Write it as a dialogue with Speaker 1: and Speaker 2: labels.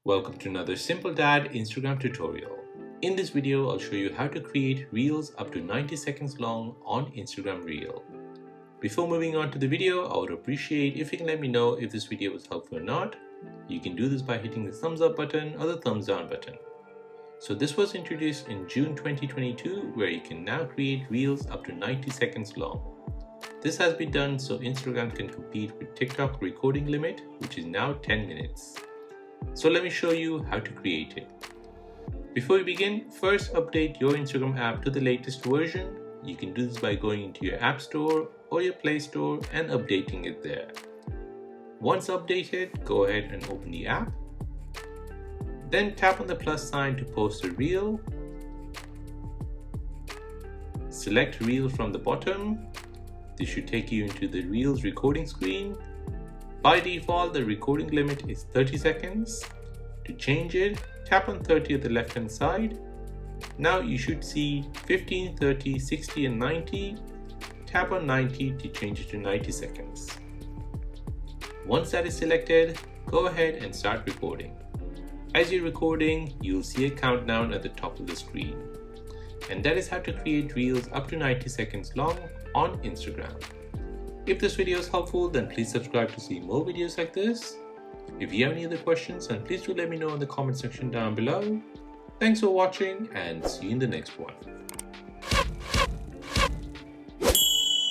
Speaker 1: Welcome to another Simple Dad Instagram tutorial. In this video, I'll show you how to create reels up to 90 seconds long on Instagram Reel. Before moving on to the video, I would appreciate if you can let me know if this video was helpful or not. You can do this by hitting the thumbs up button or the thumbs down button. So this was introduced in June 2022, where you can now create reels up to 90 seconds long. This has been done so Instagram can compete with TikTok recording limit, which is now 10 minutes. So let me show you how to create it. Before we begin, first update your Instagram app to the latest version. You can do this by going into your App Store or your Play Store and updating it there. Once updated, go ahead and open the app. Then tap on the plus sign to post a reel. Select reel from the bottom. This should take you into the Reels recording screen. By default, the recording limit is 30 seconds. To change it, tap on 30 at the left hand side. Now you should see 15, 30, 60 and 90. Tap on 90 to change it to 90 seconds. Once that is selected, go ahead and start recording. As you're recording, you'll see a countdown at the top of the screen. And that is how to create reels up to 90 seconds long on Instagram. If this video is helpful, then please subscribe to see more videos like this. If you have any other questions, then please do let me know in the comment section down below. Thanks for watching and see you in the next one.